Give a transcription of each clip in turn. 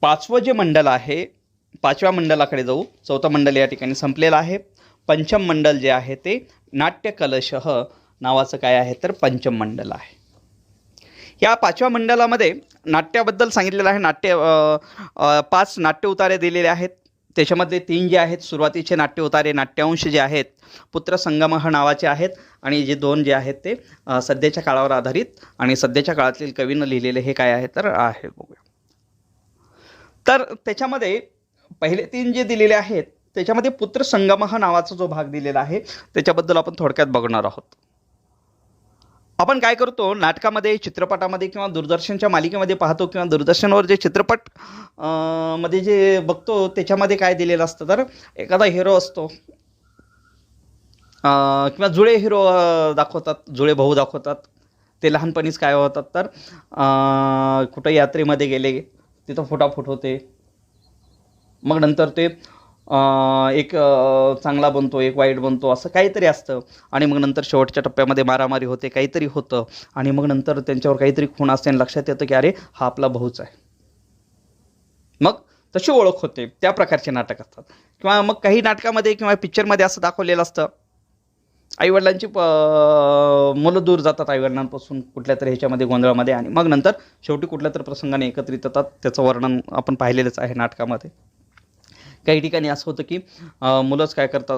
पाचवं जे मंडल आहे, पाचव्या मंडलाकडे जाऊ. चौथं मंडल या ठिकाणी संपलेलं आहे. पंचम मंडल जे आहे ते नाट्यकलशः नावाचं काय आहे तर पंचम मंडल आहे. या पाचव्या मंडलामध्ये नाट्याबद्दल सांगितलेलं आहे. 5 नाट्य उतारे दिलेले आहेत. त्याच्यामध्ये 3 जे आहेत सुरुवातीचे नाट्य उतारे, नाट्यांश जे आहेत पुत्रसंगमः नावाचे आहेत, आणि जे 2 जे आहेत ते सध्याच्या काळावर आधारित आणि सध्याच्या काळातील कवीनं लिहिलेले हे काय आहे तर आहे. बघूया. तर त्याच्यामध्ये पहिले 3 जे दिलेले आहेत त्याच्यामध्ये पुत्रसंगमः नावाचा जो भाग दिलेला आहे त्याच्याबद्दल आपण थोडक्यात बघणार आहोत. आपण काय करतो, नाटकामध्ये, चित्रपटामध्ये किंवा दूरदर्शनच्या मालिकेमध्ये पाहतो किंवा दूरदर्शनवर जे चित्रपट मध्ये जे बघतो त्याच्यामध्ये काय दिलेलं असतं तर एखादा हिरो असतो किंवा जुळे हिरो दाखवतात, जुळे भाऊ दाखवतात. ते लहानपणीच काय होतात तर कुठं यात्रेमध्ये गेले, तिथं फुटाफूट होते, मग नंतर ते एक चांगला बनतो, एक वाईट बनतो, असं काहीतरी असतं. आणि मग नंतर शेवटच्या टप्प्यामध्ये मारामारी होते, काहीतरी होतं, आणि मग नंतर त्यांच्यावर काहीतरी खूण असते आणि लक्षात येतं की अरे हा आपला भाऊच आहे. मग तशी ओळख होते. त्या प्रकारचे नाटक असतात. किंवा मग काही नाटकामध्ये किंवा पिक्चरमध्ये असं दाखवलेलं असतं, आईवडिलांची मुलं दूर जातात आईवडिलांपासून कुठल्या तरी ह्याच्यामध्ये गोंधळामध्ये, आणि मग नंतर शेवटी कुठल्या तरी प्रसंगाने एकत्रित येतात. त्याचं वर्णन आपण पाहिलेलंच आहे नाटकामध्ये. काही ठिकाणी असं होतं की मुलंच काय करतात,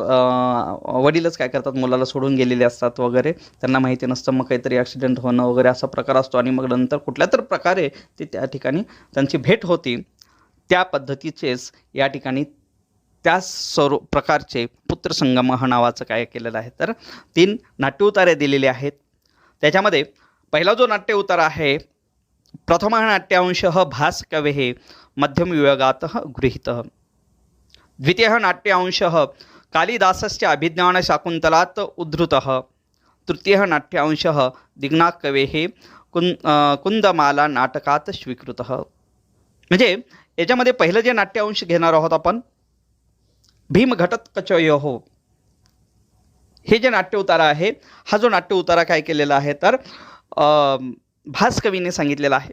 वडीलच काय करतात, मुलाला सोडून गेलेले असतात वगैरे, त्यांना माहिती नसतं, मग काहीतरी ॲक्सिडेंट होणं वगैरे असा प्रकार असतो, आणि मग नंतर कुठल्या तर प्रकारे ते त्या ठिकाणी त्यांची भेट होती. त्या पद्धतीचेच या ठिकाणी त्या सर्व प्रकारचे पुत्रसंगमः नावाचं काय केलेलं आहे तर 3 नाट्य उतारे दिलेले आहेत. त्याच्यामध्ये पहिला जो नाट्य उतारा आहे, प्रथमः नाट्यांशः भासकवेः मध्यम विभागातः गृहीतः, द्वितीयः नाट्यांशः कालिदासस्य अभिज्ञानशाकुन्तलात् उद्धृतः, तृतीयः नाट्यांशः दिग्नाकवेः कुन्दमाला नाटकात स्वीकृतः. म्हणजे याच्यामध्ये पहिलं जे नाट्यांश घेणार आहोत आपण, भीमघटोत्कचयोः, हे जे नाट्य उतारा आहे, हा जो नाट्य उतारा काय केलेला आहे तर भासकवीने सांगितलेला आहे.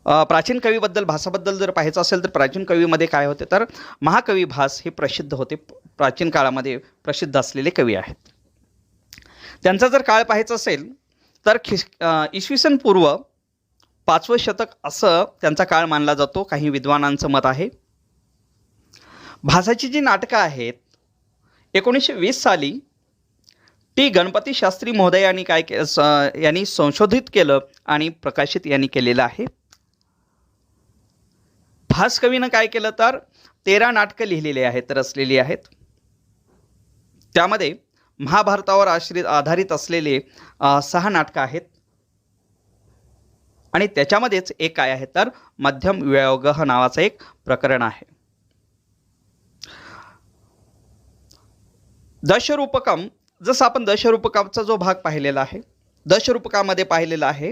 प्राचीन कवीबद्दल, भासाबद्दल जर पाहायचं असेल तर प्राचीन कवीमध्ये काय होते तर महाकवी भास हे प्रसिद्ध होते, प्राचीन काळामध्ये प्रसिद्ध असलेले कवी आहेत. त्यांचा जर काळ पाहायचा असेल तर इसवी सन पूर्व 5वं शतक असं त्यांचा काळ मानला जातो, काही विद्वानांचं मत आहे. भासाची जी नाटकं आहेत 1920 साली टी गणपती शास्त्री महोदयांनी यांनी संशोधित केलं आणि प्रकाशित यांनी केलेलं आहे. भासकवीनं काय केलं तर 13 नाटकं लिहिलेली आहेत, रचलेली आहेत. त्यामध्ये महाभारतावर आधारित असलेले 6 नाटकं आहेत, आणि त्याच्यामध्येच एक काय आहे तर मध्यम वियोगः नावाचं एक प्रकरण आहे. दशरूपकम, जसं आपण दशरूपकाचा जो भाग पाहिलेला आहे, दशरूपकामध्ये पाहिलेला आहे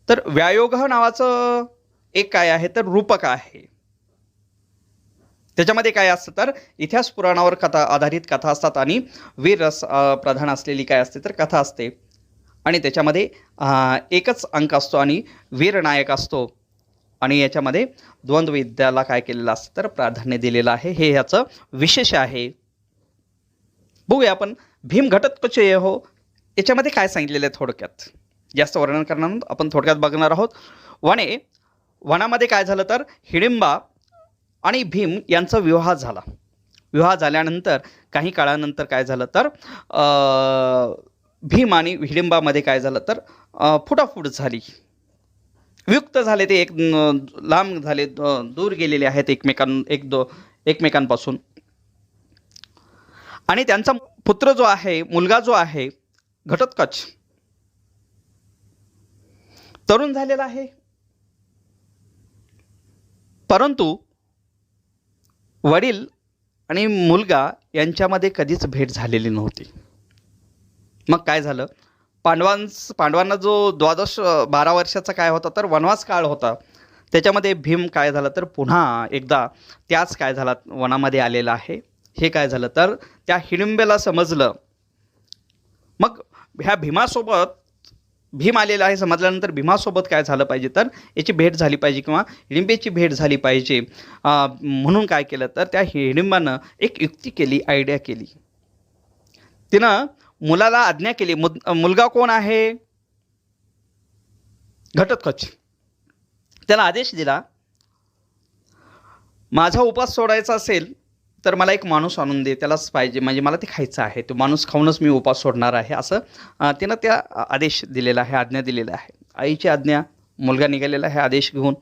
तर व्यायोगः नावाचं एक काय आहे तर रूपक आहे. त्याच्यामध्ये काय असतं तर इतिहास पुराणावर आधारित कथा असतात, आणि वीर रस प्रधान असलेली काय असते तर कथा असते, आणि त्याच्यामध्ये एकच अंक असतो आणि वीरनायक असतो, आणि याच्यामध्ये द्वंद्वयुद्धाला काय केलेलं असतं तर प्राधान्य दिलेलं आहे. हे ह्याचं विशेष आहे. बघूया आपण भीमघटोत्कचयोः याच्यामध्ये काय सांगितलेलं आहे. थोडक्यात जास्त वर्णन करणार आपण, थोडक्यात बघणार आहोत. वनामध्ये काय झालं तर हिडिंबा आणि भीम यांचा विवाह झाला. विवाह झाल्यानंतर काही काळानंतर काय झालं तर भीम आणि हिडिंबामध्ये काय झालं तर फुटाफूट झाली, वियुक्त झाले, ते एक लांब झाले, दूर गेलेले आहेत एकमेकांपासून. आणि त्यांचा पुत्र जो आहे, मुलगा जो आहे घटोत्कच, तरुण झालेला आहे, परंतु वडील आणि मुलगा यांच्यामध्ये कधीच भेट झालेली नव्हती. मग काय झालं, पांडवांना जो 12 वर्षाचा काय होता तर वनवास काळ होता, त्याच्यामध्ये भीम काय झालं तर पुन्हा एकदा त्याच काय झाला वनामध्ये आलेला आहे. हे काय झालं तर त्या हिडिंबेला समजलं. मग ह्या भीमासोबत भीम आलेला आहे समजल्यानंतर भीमासोबत काय झालं पाहिजे तर याची भेट झाली पाहिजे किंवा हिडिंबाची भेट झाली पाहिजे. म्हणून काय केलं तर त्या हिडिंबानं एक युक्ती केली, आयडिया केली. तिनं मुलाला आज्ञा केली. मुलगा कोण आहे? घटोत्कच. त्याला आदेश दिला, माझा उपास सोडायचा असेल तर मला एक माणूस आणून दे, त्यालाच पाहिजे, म्हणजे मला ते खायचं आहे, तो माणूस खाऊनच मी उपास सोडणार आहे, असं तिनं त्या आदेश दिलेला आहे, आज्ञा दिलेला आहे. आईची आज्ञा, मुलगा निघालेला आहे आदेश घेऊन.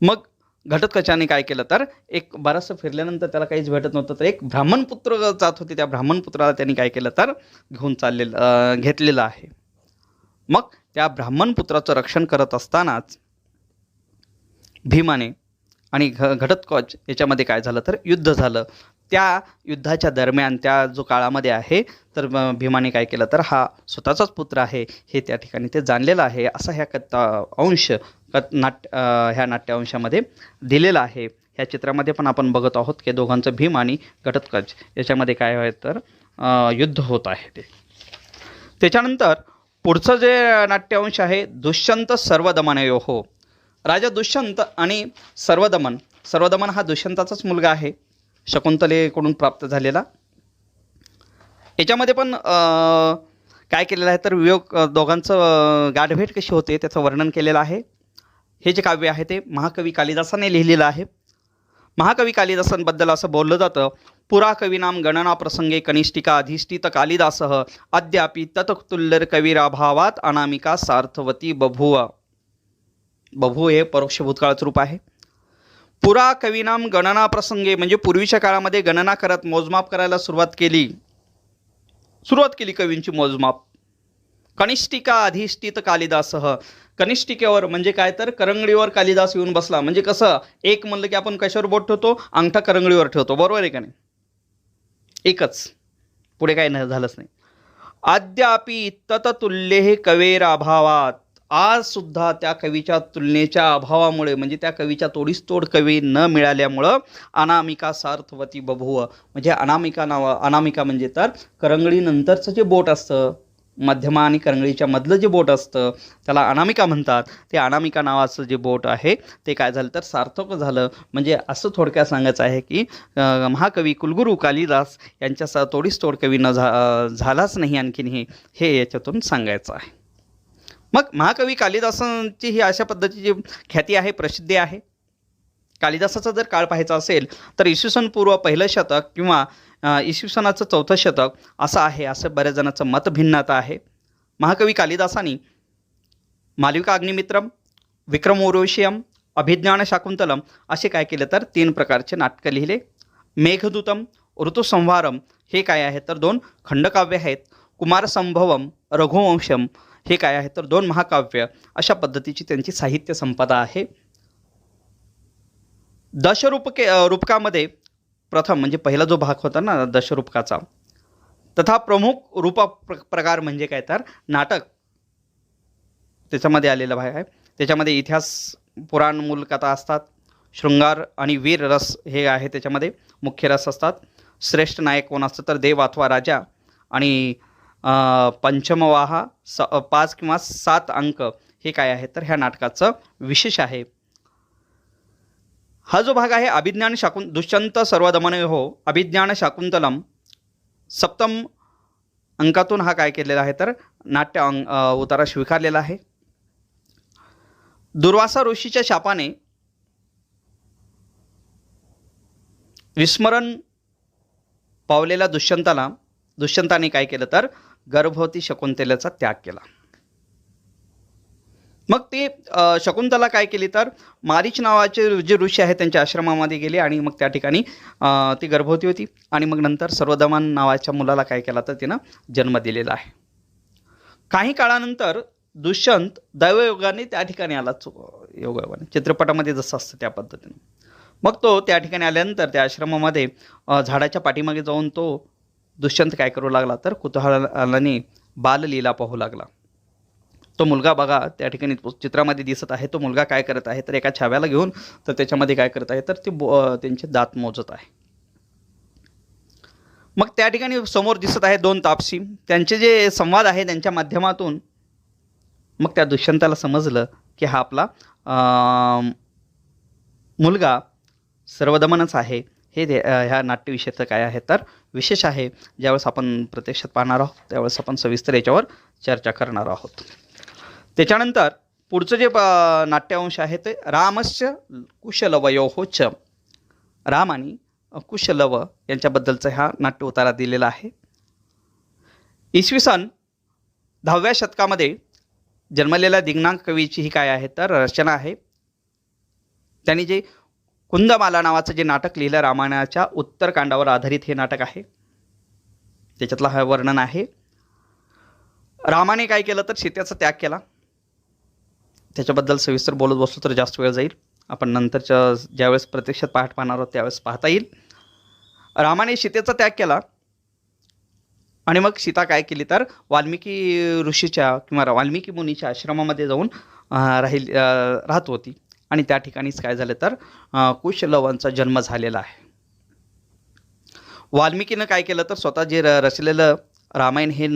मग घटोत्कचाने काय केलं तर एक बरंचसं फिरल्यानंतर त्याला काहीच भेटत नव्हतं, तर एक ब्राह्मणपुत्र जात होते, त्या ब्राह्मणपुत्राला त्यांनी काय केलं तर घेऊन घेतलेलं आहे. मग त्या ब्राह्मणपुत्राचं रक्षण करत असतानाच भीमाने आणि घटोत्कच याच्यामध्ये काय झालं तर युद्ध झालं. त्या युद्धाच्या दरम्यान त्या जो काळामध्ये आहे तर भीमाने काय केलं तर हा स्वतःचाच पुत्र आहे हे त्या ठिकाणी ते जाणलेलं आहे, असा ह्या अंश ह्या नाट्यवंशामध्ये दिलेला आहे. ह्या चित्रामध्ये पण आपण बघत आहोत की दोघांचं भीम आणि घटोत्कच याच्यामध्ये काय आहे तर युद्ध होत आहे ते. त्याच्यानंतर पुढचं जे नाट्यवंश आहे दुष्यंत सर्वदमनयोः. राजा दुष्यंत आणि सर्वदमन हा दुष्यंताचाच मुलगा आहे, शकुंतलेकडून प्राप्त झालेला. याच्यामध्ये पण काय केलेलं आहे तर दोघांचं गाठभेट कशी होते त्याचं वर्णन केलेलं आहे. हे जे काव्य आहे ते महाकवी कालिदासाने लिहिलेलं आहे. महाकवी कालिदासांबद्दल असं बोललं जातं, पुरा कवीनाम गणना प्रसंगे कनिष्ठिका अधिष्ठित कालिदासः अद्यापि तत्तुल्यर कविराभावात अनामिका सार्थवती बभूव. बभू हे परोक्ष भूतकाळाचं रूप आहे. पुरा कवीनाम गणना प्रसंगे म्हणजे पूर्वीच्या काळामध्ये गणना करत मोजमाप करायला सुरुवात केली कवींची मोजमाप. कनिष्ठिका अधिष्ठित कालिदासः. कनिष्ठिकेवर म्हणजे काय तर करंगळीवर कालिदास येऊन बसला. म्हणजे कसं, एक म्हणलं की आपण कशावर बोट ठेवतो, अंगठा करंगळीवर ठेवतो, बरोबर आहे का नाही, एकच, पुढे काय झालंच नाही. अद्यापि तततुल्ये कवेराभावात. आज सुद्धा त्या कवीच्या तुलनेच्या अभावामुळे म्हणजे त्या कवीच्या तोडीस तोड कवी न मिळाल्यामुळं अनामिका सार्थवती बभूव. म्हणजे अनामिका म्हणजे तर करंगळीनंतरचं जे बोट असतं, मध्यमा आणि करंगळीच्या मधलं जे बोट असतं त्याला अनामिका म्हणतात. ते अनामिका नावाचं जे बोट आहे ते काय झालं तर सार्थक झालं. म्हणजे असं थोडक्यात सांगायचं आहे की महाकवी कुलगुरू कालिदास यांच्या तोडीस तोड कवी न झालाच नाही आणखीन, हे याच्यातून सांगायचं आहे. मग महाकवी कालिदासांची ही अशा पद्धतीची ख्याती आहे, प्रसिद्धी आहे. कालिदासाचा जर काळ पाहायचा असेल तर इसवी सन पूर्व 1 शतक किंवा इसवी सनाचं 4थं शतक असं आहे, असं बऱ्याच जणांचं मतभिन्नता आहे. महाकवी कालिदासांनी मालविका अग्निमित्रम, विक्रम उर्वशीयम, अभिज्ञान शाकुंतलम असे काय केले तर 3 प्रकारचे नाटकं लिहिले. मेघदूतम, ऋतुसंहारम हे काय आहे तर 2 खंडकाव्य आहेत. कुमारसंभवम, रघुवंशम हे काय आहे तर 2 महाकाव्य. अशा पद्धतीची त्यांची साहित्य संपदा आहे. रूपकामध्ये प्रथम म्हणजे पहिला जो भाग होता ना दशरूपकाचा, तथा प्रमुख रूप प्रकार म्हणजे काय तर नाटक त्याच्यामध्ये आलेला भाग आहे. त्याच्यामध्ये इतिहास, पुराण, मूल कथा असतात. शृंगार आणि वीर रस हे आहे त्याच्यामध्ये मुख्य रस असतात. श्रेष्ठ नायक कोण असतं तर देव अथवा राजा. आणि पंचमवाहा 5 किंवा 7 अंक हे काय आहे तर ह्या नाटकाचं विशेष आहे. हा जो भाग आहे अभिज्ञान दुष्यंत सर्वदमनयोः अभिज्ञान शाकुंतलम 7म अंकातून हा काय केलेला आहे तर नाट्य उतारा स्वीकारलेला आहे. दुर्वासा ऋषीच्या शापाने विस्मरण पावलेल्या दुष्यंताने काय केलं तर गर्भवती शकुंतलेचा त्याग केला. मग ते शकुंतला काय केली तर मारीच नावाचे जे ऋषी आहेत त्यांच्या आश्रमामध्ये गेले आणि मग त्या ठिकाणी ती गर्भवती होती आणि मग नंतर सर्वदमन नावाच्या मुलाला काय केला तर तिनं जन्म दिलेला आहे. काही काळानंतर दुष्यंत दैवयोगाने त्या ठिकाणी आला, योगायोगाने चित्रपटामध्ये जसं असतं त्या पद्धतीने. मग तो त्या ठिकाणी आल्यानंतर त्या आश्रमामध्ये झाडाच्या पाठीमागे जाऊन तो दुष्यंत काय करू लागला तर कुतूहलाने बाललीला पाहू लागला. तो मुलगा बघा त्या ठिकाणी चित्रामध्ये दिसत आहे. तो मुलगा काय करत आहे तर एका छाव्याला घेऊन तर त्याच्यामध्ये काय करत आहे तर ते त्यांचे दात मोजत आहे. मग त्या ठिकाणी समोर दिसत आहे 2 तापसी. त्यांचे जे संवाद आहे त्यांच्या माध्यमातून मग त्या दुष्यंताला समजलं की हा आपला मुलगा सर्वदमनच आहे. हे ह्या नाट्यविषयाचं काय आहे तर विशेष आहे. ज्यावेळेस आपण प्रत्यक्षात पाहणार आहोत त्यावेळेस आपण सविस्तर याच्यावर चर्चा करणार आहोत. त्याच्यानंतर पुढचं जे नाट्यांश आहे ते रामस्य कुशलवयोः. राम आणि कुशलव यांच्याबद्दलचा हा नाट्य उतारा दिलेला आहे. इसवी सन 10व्या शतकामध्ये जन्मलेल्या दिग्नांक कवीची ही काय आहे तर रचना आहे. त्यांनी जे कुंदमाला नावाचं जे नाटक लिहिलं रामायणाच्या उत्तरकांडावर आधारित हे नाटक आहे. त्याच्यातलं हा वर्णन आहे. रामाने काय केलं तर सीतेचा त्याग केला. त्याच्याबद्दल सविस्तर बोलत बसलो तर जास्त वेळ जाईल. आपण नंतरच्या ज्यावेळेस प्रत्यक्षात पाठ पाहणार आहोत त्यावेळेस पाहता येईल. रामाने सीतेचा त्याग केला आणि मग सीता काय केली तर वाल्मिकी ऋषीच्या किंवा वाल्मिकी मुनीच्या आश्रमामध्ये जाऊन राहत होती आणि त्या ठिकाणीच काय झालं तर कुशलवांचा जन्म झालेला आहे. वाल्मिकीनं काय केलं तर स्वतः जे रचलेलं रामायण हे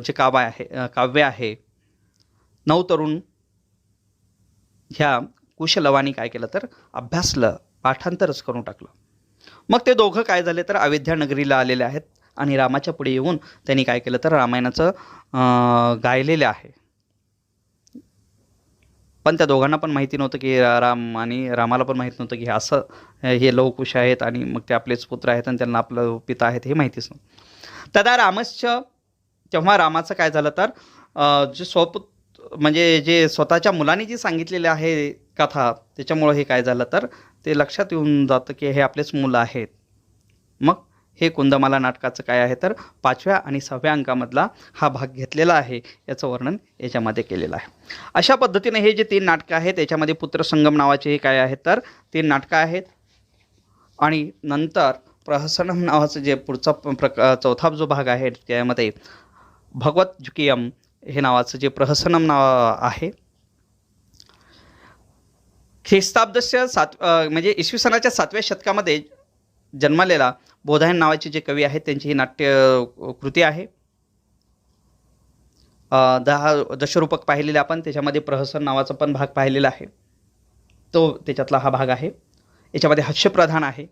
जे काव्य आहे नवतरुण ह्या कुशलवानी काय केलं तर अभ्यासलं, पाठांतरच करून टाकलं. मग ते दोघं काय झाले तर अयोध्या नगरीला आलेले आहेत आणि रामाच्या पुढे येऊन त्यांनी काय केलं तर रामायणाचं गायलेलं आहे. पण त्या दोघांना पण माहिती नव्हतं की रामाला पण माहीत नव्हतं की असं हे लवकुश आहेत आणि मग ते आपलेच पुत्र आहेत आणि त्यांना आपलं पिता आहेत हे माहितीच नव्हतं. तदा तेव्हा रामाचं काय झालं तर जे स्वतःच्या मुलांनी जी सांगितलेली आहे कथा त्याच्यामुळं हे काय झालं तर ते लक्षात येऊन जातं की हे आपलेच मुलं आहेत. मग हे कुंदमाला नाटकाचं काय आहे तर 5व्या आणि 6व्या अंकामधला हा भाग घेतलेला आहे. याचं वर्णन याच्यामध्ये केलेलं आहे. अशा पद्धतीने हे जे 3 नाटकं आहेत त्याच्यामध्ये पुत्रसंगम नावाचे हे काय आहेत तर 3 नाटकं आहेत आणि नंतर प्रहसनम नावाचं जे पुढचा चौथा जो भाग आहे त्यामध्ये भगवत जुकियम हे नावाचं जे प्रहसनम नाव आहे. ख्रिस्ताब्दस्य म्हणजे इसवी सनाच्या 7व्या शतकामध्ये जन्मलेला बोधायन नावाचे जे कवी आहेत त्यांची ही नाट्य कृती आहे. 10 दशरूपक पाहिलेले आपण. त्याच्यामध्ये प्रहसन नावाचा पण भाग पाहिलेला आहे. तो त्याच्यातला हा भाग आहे. याच्यामध्ये हास्यप्रधान आहे.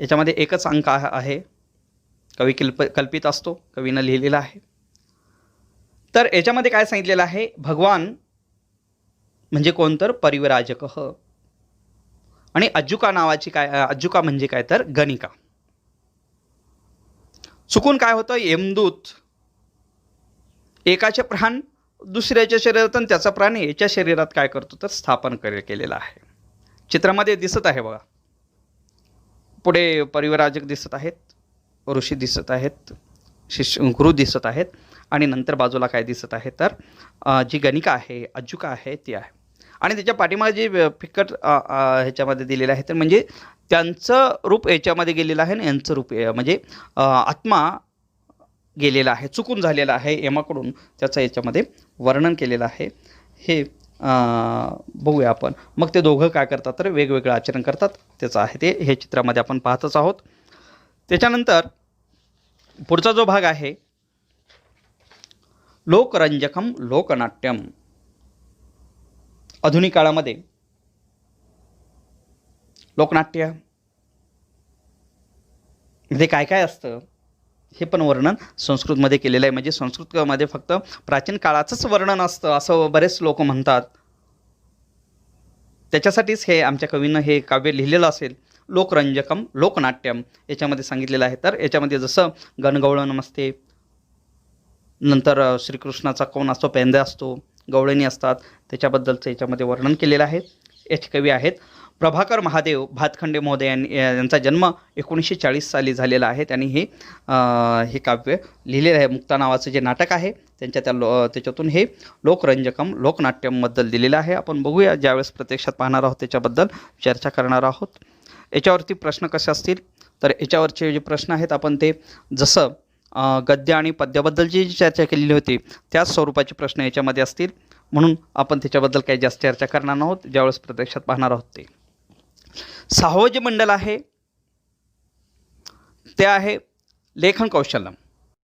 याच्यामध्ये एकच अंक आहे. कवी कल्पित असतो, कवीनं लिहिलेला आहे. तर याच्यामध्ये काय सांगितलेलं आहे, भगवान म्हणजे कोण तर परिव्राजक आणि अज्जुका नावाची अज्जुका म्हणजे काय तर गणिका. चुकून काय होतं, यमदूत एकाचे प्राण दुसऱ्याच्या शरीरात आणि त्याचा प्राण याच्या शरीरात काय करतो तर स्थापन केलेला आहे. चित्रामध्ये दिसत आहे बघा. पुढे परिव्राजक दिसत आहेत, ऋषी दिसत आहेत, गुरु दिसत आहेत आणि नंतर बाजूला काय दिसत आहे तर जी गणिका आहे, अज्जुका आहे ती आहे. आणि त्याच्या पाठीमागे जे फिकट ह्याच्यामध्ये दिलेलं आहे तर म्हणजे त्यांचं रूप याच्यामध्ये गेलेलं आहे आणि यांचं रूप म्हणजे आत्मा गेलेला आहे, चुकून झालेला आहे यमाकडून, त्याचं याच्यामध्ये वर्णन केलेलं आहे. हे बघूया आपण. मग ते दोघं काय करतात तर वेगवेगळं आचरण करतात, त्याचं आहे ते हे चित्रामध्ये आपण पाहतच आहोत. त्याच्यानंतर पुढचा जो भाग आहे लोकरंजकम लोकनाट्यम. आधुनिक काळामध्ये लोकनाट्य मध्ये काय काय असतं हे पण वर्णन संस्कृतमध्ये केलेलं आहे. म्हणजे संस्कृतमध्ये फक्त प्राचीन काळाचंच वर्णन असतं असं बरेच लोक म्हणतात. त्याच्यासाठीच हे आमच्या कवीनं हे काव्य लिहिलेलं असेल. लोकरंजकम लोकनाट्यम याच्यामध्ये सांगितलेलं आहे. तर याच्यामध्ये जसं गणगवळण असते, नंतर श्रीकृष्णाचा कोण असतो, पेंद्या असतो, गवळणी असतात, त्याच्याबद्दलचं याच्यामध्ये वर्णन केलेलं आहे. याचे कवी आहेत प्रभाकर महादेव भातखंडे महोदय यांचा जन्म 1940 साली झालेला आहे. त्यांनी हे काव्य लिहिलेलं आहे. मुक्ता नावाचं जे नाटक आहे त्याच्यातून हे लोकरंजकम लोकनाट्यमबद्दल दिलेलं आहे. आपण बघूया, ज्यावेळेस प्रत्यक्षात पाहणार आहोत त्याच्याबद्दल चर्चा करणार आहोत. याच्यावरती प्रश्न कसे असतील तर याच्यावरचे जे प्रश्न आहेत आपण ते जसं गद्य आणि पद्याबद्दलची जी चर्चा केलेली होती त्याच स्वरूपाचे प्रश्न याच्यामध्ये असतील, म्हणून आपण त्याच्याबद्दल काही जास्त चर्चा करणार आहोत ज्यावेळेस प्रत्यक्षात पाहणार आहोत. ते 6वं जे मंडल आहे ते आहे लेखन कौशल्यम.